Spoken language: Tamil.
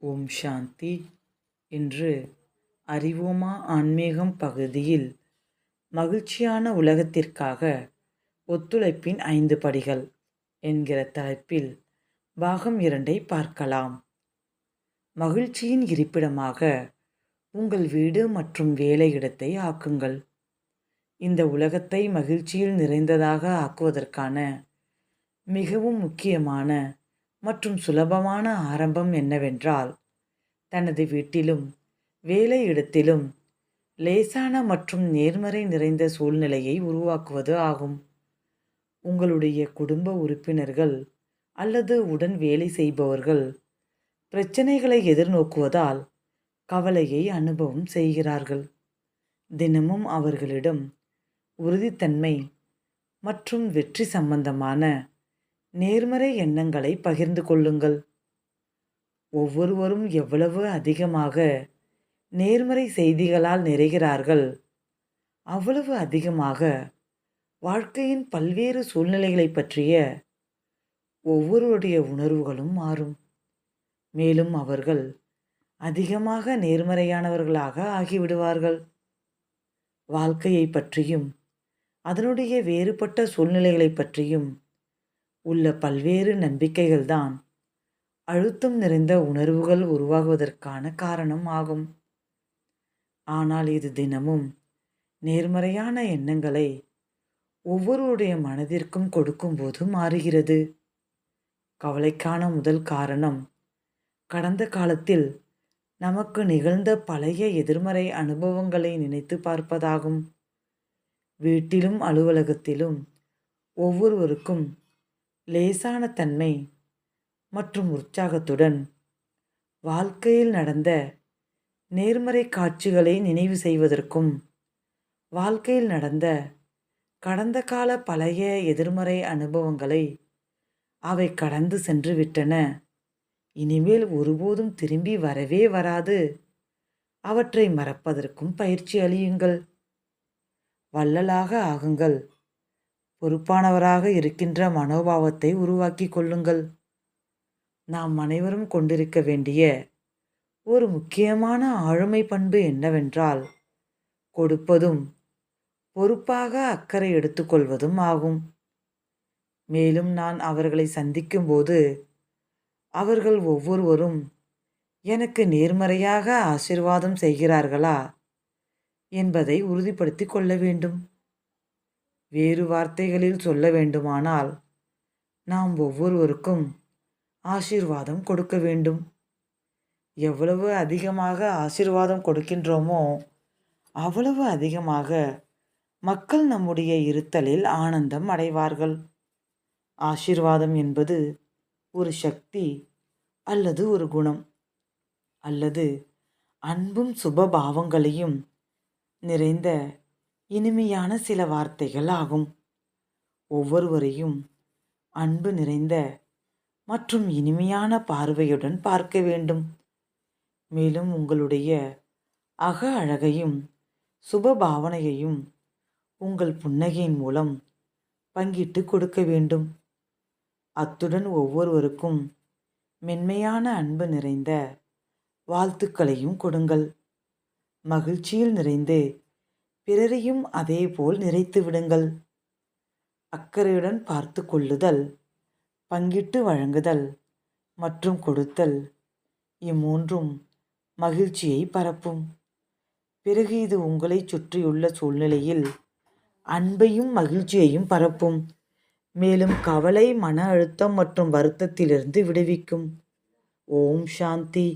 ஓம் சாந்தி. இன்று அறிவோமா ஆன்மீகம் பகுதியில் மகிழ்ச்சியான உலகத்திற்காக ஒத்துழைப்பின் 5 படிகள் என்கிற தலைப்பில் பாகம் 2 பார்க்கலாம். மகிழ்ச்சியின் இருப்பிடமாக உங்கள் வீடு மற்றும் வேலை இடத்தை ஆக்குங்கள். இந்த உலகத்தை மகிழ்ச்சியில் நிறைந்ததாக ஆக்குவதற்கான மிகவும் முக்கியமான மற்றும் சுலபமான ஆரம்பம் என்னவென்றால், தனது வீட்டிலும் வேலை இடத்திலும் லேசான மற்றும் நேர்மறை நிறைந்த சூழ்நிலையை உருவாக்குவது ஆகும். உங்களுடைய குடும்ப உறுப்பினர்கள் அல்லது உடன் வேலை செய்பவர்கள் பிரச்சனைகளை எதிர்நோக்குவதால் கவலையை அனுபவம் செய்கிறார்கள். தினமும் அவர்களிடம் உறுதித்தன்மை மற்றும் வெற்றி சம்பந்தமான நேர்மறை எண்ணங்களை பகிர்ந்து கொள்ளுங்கள். ஒவ்வொருவரும் எவ்வளவு அதிகமாக நேர்மறை செய்திகளால் நிறைகிறார்கள், அவ்வளவு அதிகமாக வாழ்க்கையின் பல்வேறு சூழ்நிலைகளை பற்றிய ஒவ்வொருவருடைய உணர்வுகளும் மாறும். மேலும் அவர்கள் அதிகமாக நேர்மறையானவர்களாக ஆகிவிடுவார்கள். வாழ்க்கையை பற்றியும் அதனுடைய வேறுபட்ட சூழ்நிலைகளை பற்றியும் உள்ள பல்வேறு நம்பிக்கைகள்தான் அழுத்தம் நிறைந்த உணர்வுகள் உருவாகுவதற்கான காரணம் ஆகும். ஆனால் இது தினமும் நேர்மறையான எண்ணங்களை ஒவ்வொருவருடைய மனதிற்கும் கொடுக்கும்போது மாறுகிறது. கவலைக்கான முதல் காரணம் கடந்த காலத்தில் நமக்கு நிகழ்ந்த பழைய எதிர்மறை அனுபவங்களை நினைத்து பார்ப்பதாகும். வீட்டிலும் அலுவலகத்திலும் ஒவ்வொருவருக்கும் லேசான தன்மை மற்றும் உற்சாகத்துடன் வாழ்க்கையில் நடந்த நேர்மறை காட்சிகளை நினைவு செய்வதற்கும், வாழ்க்கையில் நடந்த கடந்த கால பழைய எதிர்மறை அனுபவங்களை அவை கடந்து சென்று விட்டன, இனிமேல் ஒருபோதும் திரும்பி வரவே வராது, அவற்றை மறப்பதற்கும் பயிற்சி அளியுங்கள். வள்ளலாக ஆகுங்கள். பொறுப்பானவராக இருக்கின்ற மனோபாவத்தை உருவாக்கி கொள்ளுங்கள். நாம் அனைவரும் கொண்டிருக்க வேண்டிய ஒரு முக்கியமான ஆளுமை பண்பு என்னவென்றால், கொடுப்பதும் பொறுப்பாக அக்கறை எடுத்துக்கொள்வதும் ஆகும். மேலும் நான் அவர்களை சந்திக்கும் போது அவர்கள் ஒவ்வொருவரும் எனக்கு நேர்மறையாக ஆசீர்வாதம் செய்கிறார்களா என்பதை உறுதிப்படுத்திக் கொள்ள வேண்டும். வேறு வார்த்தைகளில் சொல்ல வேண்டுமானால், நாம் ஒவ்வொருவருக்கும் ஆசீர்வாதம் கொடுக்க வேண்டும். எவ்வளவு அதிகமாக ஆசீர்வாதம் கொடுக்கின்றோமோ அவ்வளவு அதிகமாக மக்கள் நம்முடைய இருத்தலில் ஆனந்தம் அடைவார்கள். ஆசீர்வாதம் என்பது ஒரு சக்தி அல்லது ஒரு குணம் அல்லது அன்பும் சுபபாவங்களையும் நிறைந்த இனிமையான சில வார்த்தைகள் ஆகும். ஒவ்வொருவரையும் அன்பு நிறைந்த மற்றும் இனிமையான பார்வையுடன் பார்க்க வேண்டும். மேலும் உங்களுடைய அக அழகையும் சுப பாவனையையும் உங்கள் புன்னகையின் மூலம் பங்கிட்டு கொடுக்க வேண்டும். அத்துடன் ஒவ்வொருவருக்கும் மென்மையான அன்பு நிறைந்த வாழ்த்துக்களையும் கொடுங்கள். மகிழ்ச்சியில் நிறைந்து பிறரையும் அதேபோல் நிறைத்து விடுங்கள். அக்கறையுடன் பார்த்து கொள்ளுதல், பங்கிட்டு வழங்குதல் மற்றும் கொடுத்தல், இம்மூன்றும் மகிழ்ச்சியை பரப்பும். பிறகு இது உங்களை சுற்றியுள்ள சூழ்நிலையில் அன்பையும் மகிழ்ச்சியையும் பரப்பும். மேலும் கவலை, மன அழுத்தம் மற்றும் வருத்தத்திலிருந்து விடுவிக்கும். ஓம் சாந்தி.